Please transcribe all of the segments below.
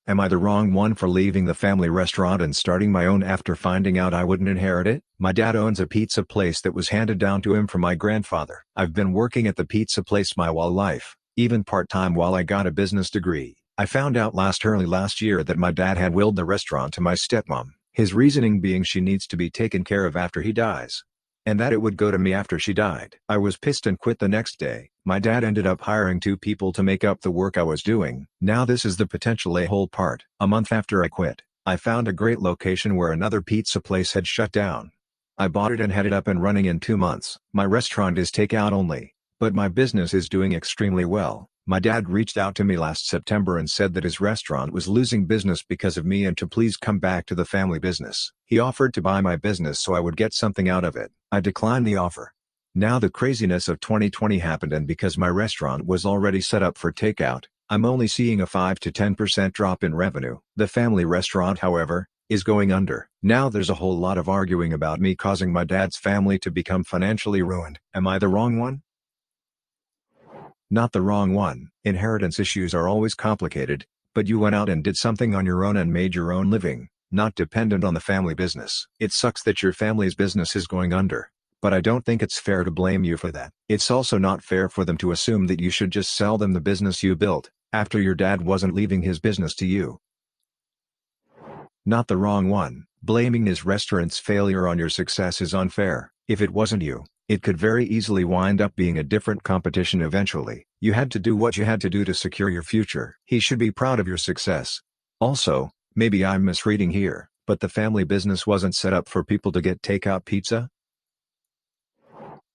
Am I the wrong one for leaving the family restaurant and starting my own after finding out I wouldn't inherit it? My dad owns a pizza place that was handed down to him from my grandfather. I've been working at the pizza place my whole life, even part-time while I got a business degree. I found out early last year that my dad had willed the restaurant to my stepmom, his reasoning being she needs to be taken care of after he dies, and that it would go to me after she died. I was pissed and quit the next day. My dad ended up hiring 2 people to make up the work I was doing. Now this is the potential a-hole part. A month after I quit, I found a great location where another pizza place had shut down. I bought it and had it up and running in 2 months. My restaurant is takeout only, but my business is doing extremely well. My dad reached out to me last September and said that his restaurant was losing business because of me and to please come back to the family business. He offered to buy my business so I would get something out of it. I declined the offer. Now the craziness of 2020 happened, and because my restaurant was already set up for takeout, I'm only seeing a 5 to 10% drop in revenue. The family restaurant, however, is going under. Now there's a whole lot of arguing about me causing my dad's family to become financially ruined. Am I the wrong one? Not the wrong one. Inheritance issues are always complicated, but you went out and did something on your own and made your own living, not dependent on the family business. It sucks that your family's business is going under, but I don't think it's fair to blame you for that. It's also not fair for them to assume that you should just sell them the business you built, after your dad wasn't leaving his business to you. Not the wrong one. Blaming his restaurant's failure on your success is unfair. If it wasn't you, it could very easily wind up being a different competition eventually. You had to do what you had to do to secure your future. He should be proud of your success. Also, maybe I'm misreading here, but the family business wasn't set up for people to get takeout pizza?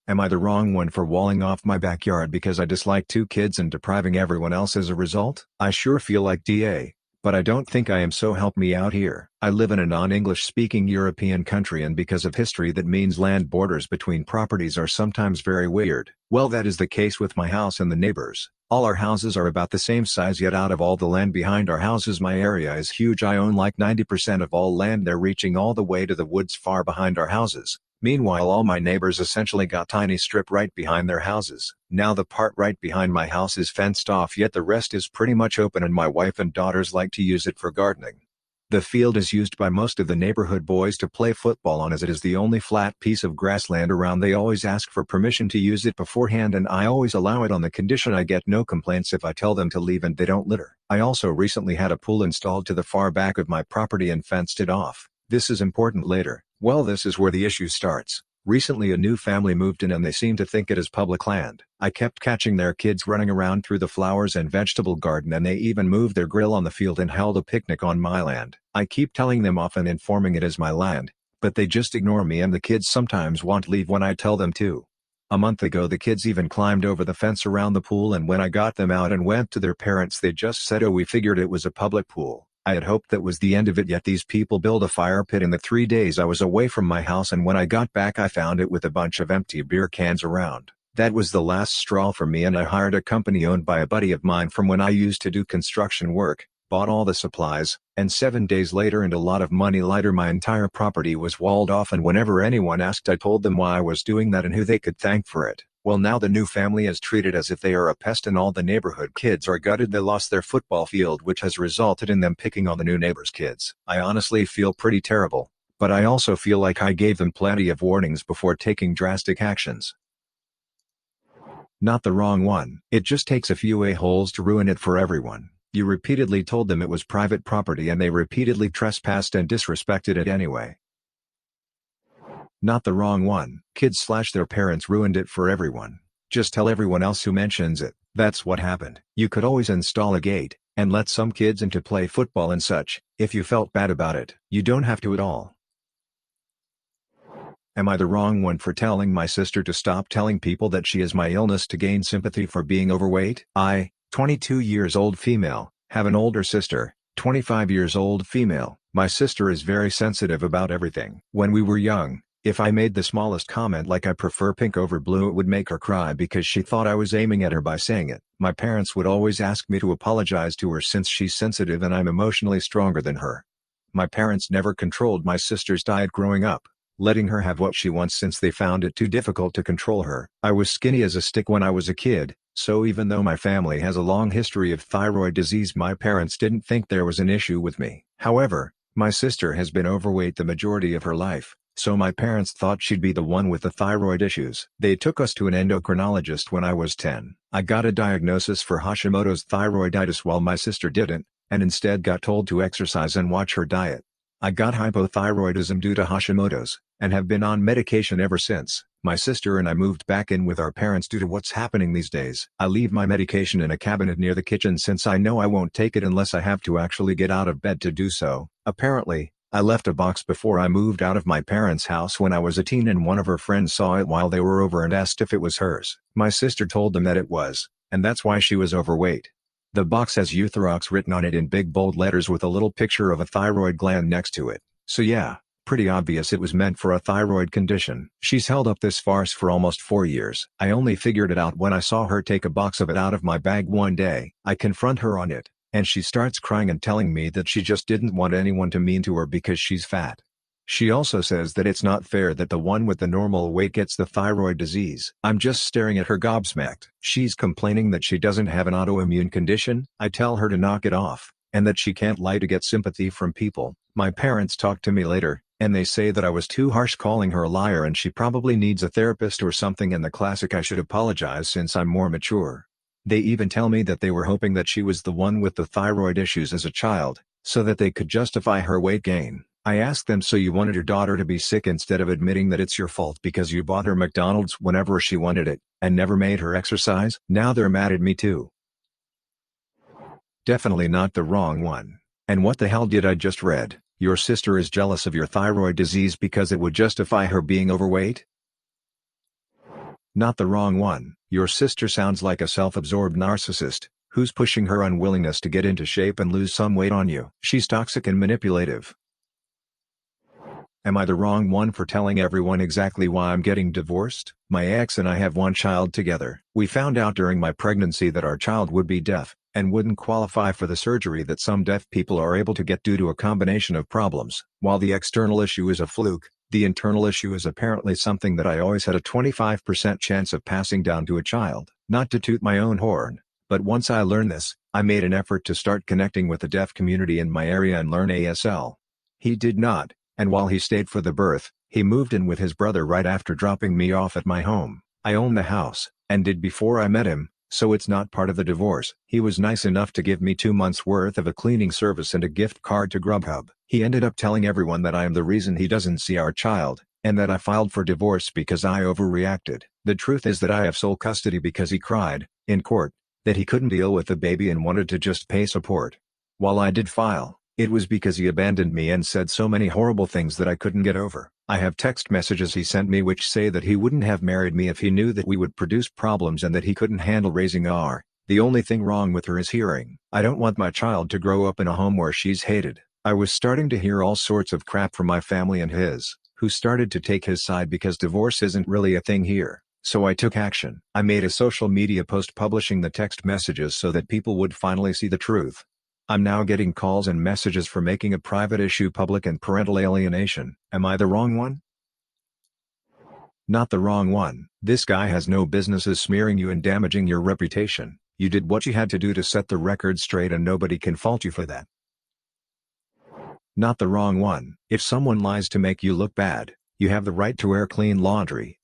Am I the wrong one for walling off my backyard because I dislike 2 kids and depriving everyone else as a result? I sure feel like DA, but I don't think I am, so help me out here. I live in a non-English speaking European country, and because of history that means land borders between properties are sometimes very weird. Well, that is the case with my house and the neighbors. All our houses are about the same size, yet out of all the land behind our houses my area is huge. I own like 90% of all land there, reaching all the way to the woods far behind our houses. Meanwhile, all my neighbors essentially got tiny strip right behind their houses. Now the part right behind my house is fenced off, yet the rest is pretty much open, and my wife and daughters like to use it for gardening. The field is used by most of the neighborhood boys to play football on, as it is the only flat piece of grassland around. They always ask for permission to use it beforehand, and I always allow it on the condition I get no complaints if I tell them to leave and they don't litter. I also recently had a pool installed to the far back of my property and fenced it off. This is important later. Well, this is where the issue starts. Recently a new family moved in and they seem to think it is public land. I kept catching their kids running around through the flowers and vegetable garden, and they even moved their grill on the field and held a picnic on my land. I keep telling them off and informing it is my land, but they just ignore me, and the kids sometimes won't leave when I tell them to. A month ago the kids even climbed over the fence around the pool, and when I got them out and went to their parents they just said, "Oh, we figured it was a public pool." I had hoped that was the end of it, yet these people built a fire pit in the 3 days I was away from my house, and when I got back I found it with a bunch of empty beer cans around. That was the last straw for me, and I hired a company owned by a buddy of mine from when I used to do construction work, bought all the supplies, and 7 days later and a lot of money later my entire property was walled off, and whenever anyone asked I told them why I was doing that and who they could thank for it. Well, now the new family is treated as if they are a pest, and all the neighborhood kids are gutted. They lost their football field, which has resulted in them picking on the new neighbor's kids. I honestly feel pretty terrible, but I also feel like I gave them plenty of warnings before taking drastic actions. Not the wrong one. It just takes a few a-holes to ruin it for everyone. You repeatedly told them it was private property and they repeatedly trespassed and disrespected it anyway. Not the wrong one. Kids/their parents ruined it for everyone. Just tell everyone else who mentions it. That's what happened. You could always install a gate, and let some kids in to play football and such, if you felt bad about it. You don't have to at all. Am I the wrong one for telling my sister to stop telling people that she has my illness to gain sympathy for being overweight? I, 22 years old female, have an older sister, 25 years old female. My sister is very sensitive about everything. When we were young, if I made the smallest comment like I prefer pink over blue, it would make her cry because she thought I was aiming at her by saying it. My parents would always ask me to apologize to her since she's sensitive and I'm emotionally stronger than her. My parents never controlled my sister's diet growing up. letting her have what she wants since they found it too difficult to control her. I was skinny as a stick when I was a kid, so even though my family has a long history of thyroid disease, my parents didn't think there was an issue with me. However, my sister has been overweight the majority of her life, so my parents thought she'd be the one with the thyroid issues. They took us to an endocrinologist when I was 10. I got a diagnosis for Hashimoto's thyroiditis while my sister didn't, and instead got told to exercise and watch her diet. I got hypothyroidism due to Hashimoto's, and have been on medication ever since. My sister and I moved back in with our parents due to what's happening these days. I leave my medication in a cabinet near the kitchen since I know I won't take it unless I have to actually get out of bed to do so. Apparently, I left a box before I moved out of my parents' house when I was a teen, and one of her friends saw it while they were over and asked if it was hers. My sister told them that it was, and that's why she was overweight. The box has Euthyrox written on it in big bold letters with a little picture of a thyroid gland next to it. So yeah, pretty obvious it was meant for a thyroid condition. She's held up this farce for almost 4 years. I only figured it out when I saw her take a box of it out of my bag one day. I confront her on it, and she starts crying and telling me that she just didn't want anyone to mean to her because she's fat. She also says that it's not fair that the one with the normal weight gets the thyroid disease. I'm just staring at her gobsmacked. She's complaining that she doesn't have an autoimmune condition. I tell her to knock it off, and that she can't lie to get sympathy from people. My parents talk to me later, and they say that I was too harsh calling her a liar and she probably needs a therapist or something, and the classic I should apologize since I'm more mature. They even tell me that they were hoping that she was the one with the thyroid issues as a child, so that they could justify her weight gain. I asked them, so you wanted your daughter to be sick instead of admitting that it's your fault because you bought her McDonald's whenever she wanted it, and never made her exercise? Now they're mad at me too. Definitely not the wrong one. And what the hell did I just read? Your sister is jealous of your thyroid disease because it would justify her being overweight? Not the wrong one. Your sister sounds like a self-absorbed narcissist, who's pushing her unwillingness to get into shape and lose some weight on you. She's toxic and manipulative. Am I the wrong one for telling everyone exactly why I'm getting divorced? My ex and I have one child together. We found out during my pregnancy that our child would be deaf, and wouldn't qualify for the surgery that some deaf people are able to get due to a combination of problems. While the external issue is a fluke, the internal issue is apparently something that I always had a 25% chance of passing down to a child. Not to toot my own horn, but once I learned this, I made an effort to start connecting with the deaf community in my area and learn ASL. He did not. And while he stayed for the birth, he moved in with his brother right after dropping me off at my home. I own the house, and did before I met him, so it's not part of the divorce. He was nice enough to give me 2 months worth of a cleaning service and a gift card to Grubhub. He ended up telling everyone that I am the reason he doesn't see our child, and that I filed for divorce because I overreacted. The truth is that I have sole custody because he cried, in court, that he couldn't deal with the baby and wanted to just pay support. While I did file, it was because he abandoned me and said so many horrible things that I couldn't get over. I have text messages he sent me which say that he wouldn't have married me if he knew that we would produce problems and that he couldn't handle raising our. The only thing wrong with her is hearing. I don't want my child to grow up in a home where she's hated. I was starting to hear all sorts of crap from my family and his, who started to take his side because divorce isn't really a thing here. So I took action. I made a social media post publishing the text messages so that people would finally see the truth. I'm now getting calls and messages for making a private issue public and parental alienation. Am I the wrong one? Not the wrong one. This guy has no business smearing you and damaging your reputation. You did what you had to do to set the record straight and nobody can fault you for that. Not the wrong one. If someone lies to make you look bad, you have the right to wear clean laundry.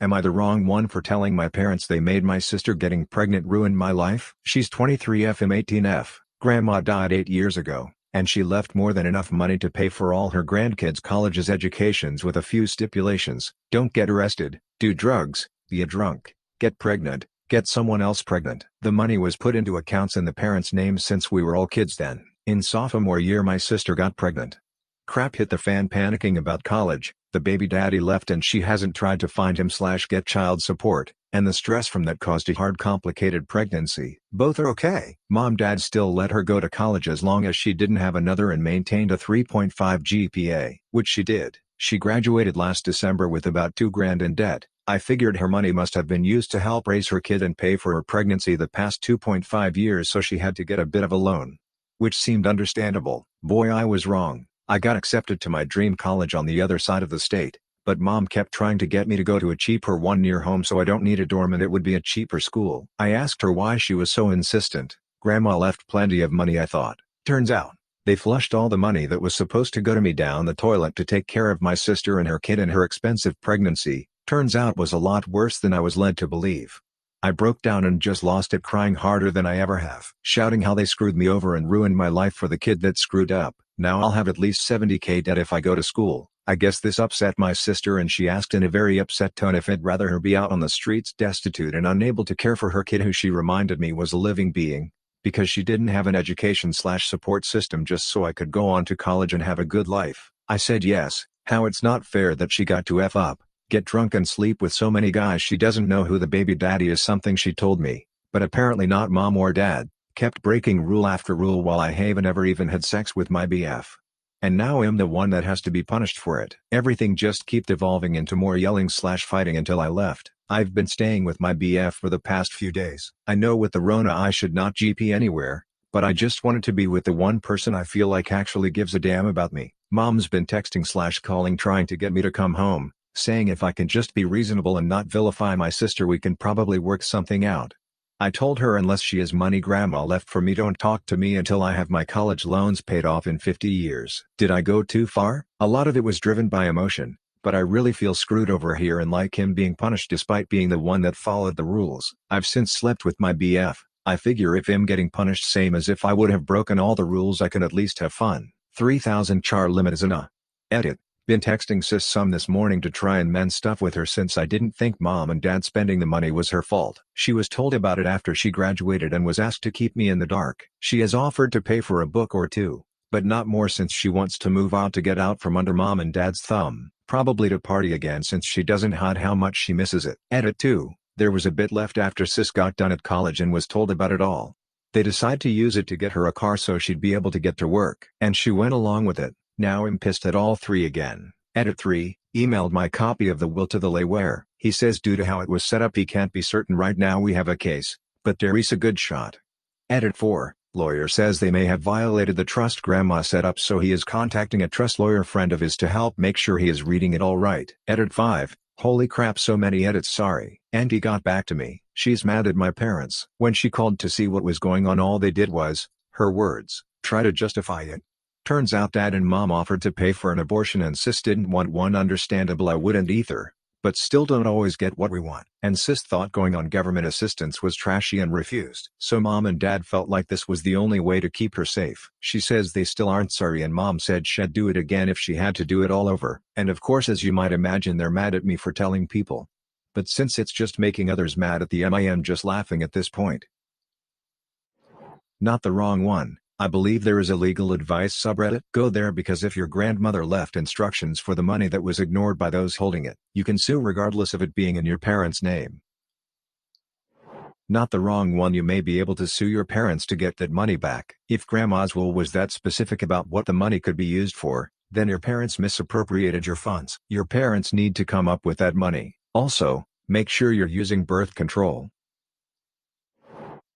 Am I the wrong one for telling my parents they made my sister getting pregnant ruin my life? She's 23F, I'm 18F, grandma died 8 years ago, and she left more than enough money to pay for all her grandkids' college's educations with a few stipulations. Don't get arrested, do drugs, be a drunk, get pregnant, get someone else pregnant. The money was put into accounts in the parents' names since we were all kids then. In sophomore year my sister got pregnant. Crap hit the fan, panicking about college. The baby daddy left and she hasn't tried to find him/get child support, and the stress from that caused a hard complicated pregnancy. Both are okay. Mom/dad still let her go to college as long as she didn't have another and maintained a 3.5 GPA, which she did. She graduated last December with about $2,000 in debt. I figured her money must have been used to help raise her kid and pay for her pregnancy the past 2.5 years, so she had to get a bit of a loan. Which seemed understandable. Boy, I was wrong. I got accepted to my dream college on the other side of the state, but mom kept trying to get me to go to a cheaper one near home so I don't need a dorm and it would be a cheaper school. I asked her why she was so insistent. Grandma left plenty of money, I thought. Turns out, they flushed all the money that was supposed to go to me down the toilet to take care of my sister and her kid and her expensive pregnancy. Turns out was a lot worse than I was led to believe. I broke down and just lost it, crying harder than I ever have, shouting how they screwed me over and ruined my life for the kid that screwed up. Now I'll have at least $70,000 debt if I go to school. I guess this upset my sister and she asked in a very upset tone if I'd rather her be out on the streets destitute and unable to care for her kid, who she reminded me was a living being, because she didn't have an education/support system, just so I could go on to college and have a good life. I said yes, how it's not fair that she got to F up, get drunk and sleep with so many guys she doesn't know who the baby daddy is, something she told me, but apparently not mom or dad, kept breaking rule after rule while I haven't ever even had sex with my BF. And now I'm the one that has to be punished for it. Everything just kept evolving into more yelling/fighting until I left. I've been staying with my BF for the past few days. I know with the Rona I should not GP anywhere, but I just wanted to be with the one person I feel like actually gives a damn about me. Mom's been texting/calling trying to get me to come home, saying if I can just be reasonable and not vilify my sister we can probably work something out. I told her unless she has money grandma left for me, don't talk to me until I have my college loans paid off in 50 years. Did I go too far? A lot of it was driven by emotion, but I really feel screwed over here and like him being punished despite being the one that followed the rules. I've since slept with my BF. I figure if him getting punished same as if I would have broken all the rules, I can at least have fun. 3000 char limit is enough. Edit. Been texting sis some this morning to try and mend stuff with her since I didn't think mom and dad spending the money was her fault. She was told about it after she graduated and was asked to keep me in the dark. She has offered to pay for a book or two, but not more since she wants to move out to get out from under mom and dad's thumb, probably to party again since she doesn't hide how much she misses it. Edit 2. There was a bit left after sis got done at college and was told about it all. They decide to use it to get her a car so she'd be able to get to work. And she went along with it. Now I'm pissed at all three again. Edit 3, emailed my copy of the will to the layware. He says due to how it was set up he can't be certain right now we have a case, but there is a good shot. Edit 4, lawyer says they may have violated the trust grandma set up, so he is contacting a trust lawyer friend of his to help make sure he is reading it all right. Edit 5, holy crap, so many edits, sorry. Auntie got back to me. She's mad at my parents. When she called to see what was going on, all they did was, her words, try to justify it. Turns out dad and mom offered to pay for an abortion and sis didn't want one. Understandable, I wouldn't either, but still don't always get what we want. And sis thought going on government assistance was trashy and refused. So mom and dad felt like this was the only way to keep her safe. She says they still aren't sorry and mom said she'd do it again if she had to do it all over. And of course, as you might imagine, they're mad at me for telling people. But since it's just making others mad at the I'm just laughing at this point. Not the wrong one. I believe there is a legal advice subreddit. Go there because if your grandmother left instructions for the money that was ignored by those holding it, you can sue regardless of it being in your parents' name. Not the wrong one. You may be able to sue your parents to get that money back. If grandma's will was that specific about what the money could be used for, then your parents misappropriated your funds. Your parents need to come up with that money. Also, make sure you're using birth control.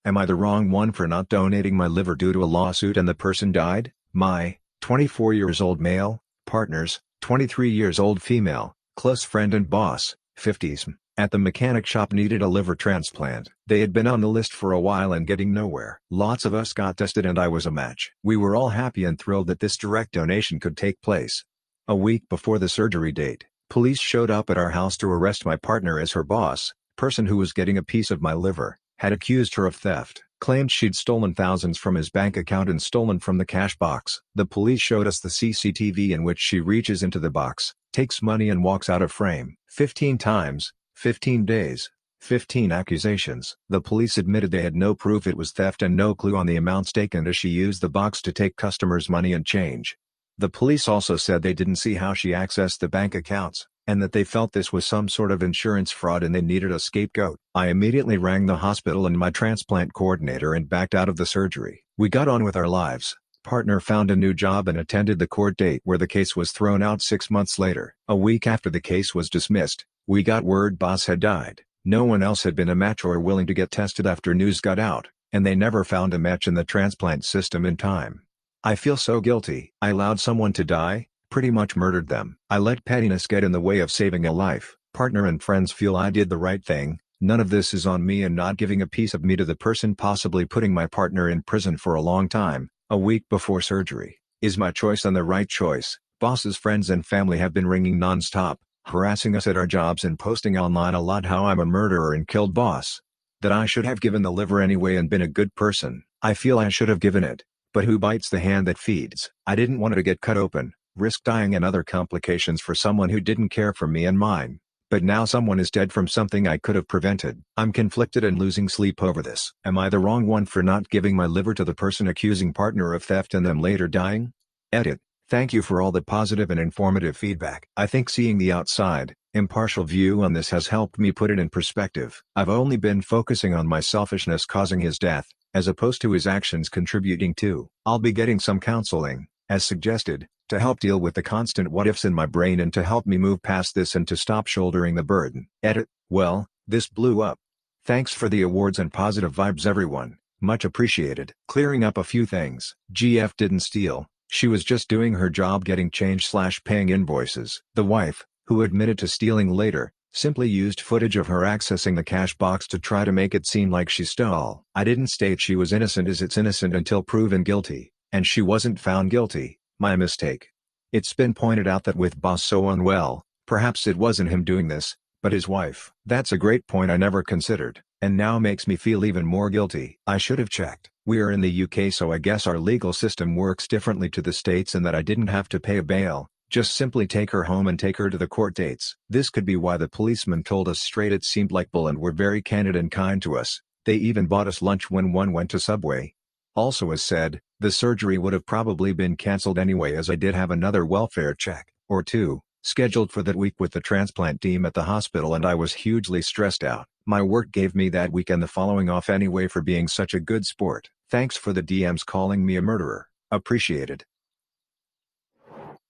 Am I the wrong one for not donating my liver due to a lawsuit and the person died? My 24 years old male partner's 23 years old female, close friend and boss, 50s, at the mechanic shop needed a liver transplant. They had been on the list for a while and getting nowhere. Lots of us got tested and I was a match. We were all happy and thrilled that this direct donation could take place. A week before the surgery date, police showed up at our house to arrest my partner as her boss, person who was getting a piece of my liver. Had accused her of theft, claimed she'd stolen thousands from his bank account and stolen from the cash box. The police showed us the CCTV in which she reaches into the box, takes money and walks out of frame. 15 times, 15 days, 15 accusations. The police admitted they had no proof it was theft and no clue on the amounts taken as she used the box to take customers' money and change. The police also said they didn't see how she accessed the bank accounts, and that they felt this was some sort of insurance fraud and they needed a scapegoat. I immediately rang the hospital and my transplant coordinator and backed out of the surgery. We got on with our lives. Partner found a new job and attended the court date where the case was thrown out 6 months later. A week after the case was dismissed, we got word boss had died. No one else had been a match or willing to get tested after news got out, and they never found a match in the transplant system in time. I feel so guilty. I allowed someone to die, pretty much murdered them. I let pettiness get in the way of saving a life. Partner and friends feel I did the right thing. None of this is on me, and not giving a piece of me to the person possibly putting my partner in prison for a long time, a week before surgery, is my choice and the right choice. Boss's friends and family have been ringing non-stop, harassing us at our jobs and posting online a lot how I'm a murderer and killed boss. That I should have given the liver anyway and been a good person. I feel I should have given it. But who bites the hand that feeds? I didn't want it to get cut open, risk dying and other complications for someone who didn't care for me and mine. But now someone is dead from something I could have prevented. I'm conflicted and losing sleep over this. Am I the wrong one for not giving my liver to the person accusing partner of theft and them later dying? Edit. Thank you for all the positive and informative feedback. I think seeing the outside, impartial view on this has helped me put it in perspective. I've only been focusing on my selfishness causing his death, as opposed to his actions contributing to. I'll be getting some counseling, as suggested, to help deal with the constant what-ifs in my brain and to help me move past this and to stop shouldering the burden. Edit. Well, this blew up. Thanks for the awards and positive vibes everyone, much appreciated. Clearing up a few things. GF didn't steal, she was just doing her job getting change/paying invoices. The wife, who admitted to stealing later, simply used footage of her accessing the cash box to try to make it seem like she stole. I didn't state she was innocent, as it's innocent until proven guilty, and she wasn't found guilty. My mistake. It's been pointed out that with boss so unwell, perhaps it wasn't him doing this, but his wife. That's a great point I never considered, and now makes me feel even more guilty. I should have checked. We are in the UK, so I guess our legal system works differently to the States, and that I didn't have to pay a bail, just simply take her home and take her to the court dates. This could be why the policeman told us straight. It seemed like bull and were very candid and kind to us. They even bought us lunch when one went to Subway. Also, as said, the surgery would have probably been cancelled anyway, as I did have another welfare check, or two, scheduled for that week with the transplant team at the hospital, and I was hugely stressed out. My work gave me that week and the following off anyway for being such a good sport. Thanks for the DMs calling me a murderer. Appreciated.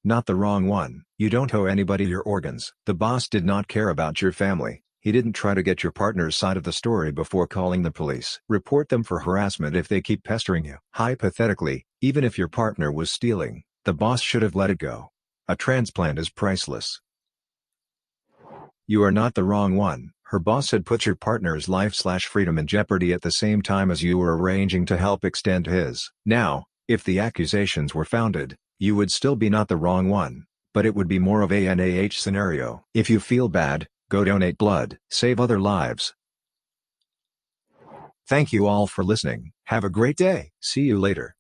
Not the wrong one. You don't owe anybody your organs. The boss did not care about your family. He didn't try to get your partner's side of the story before calling the police. Report them for harassment if they keep pestering you. Hypothetically, even if your partner was stealing, the boss should have let it go. A transplant is priceless. You are not the wrong one. Her boss had put your partner's life/freedom in jeopardy at the same time as you were arranging to help extend his. Now, if the accusations were founded, you would still be not the wrong one, but it would be more of an AH scenario. If you feel bad, go donate blood. Save other lives. Thank you all for listening. Have a great day. See you later.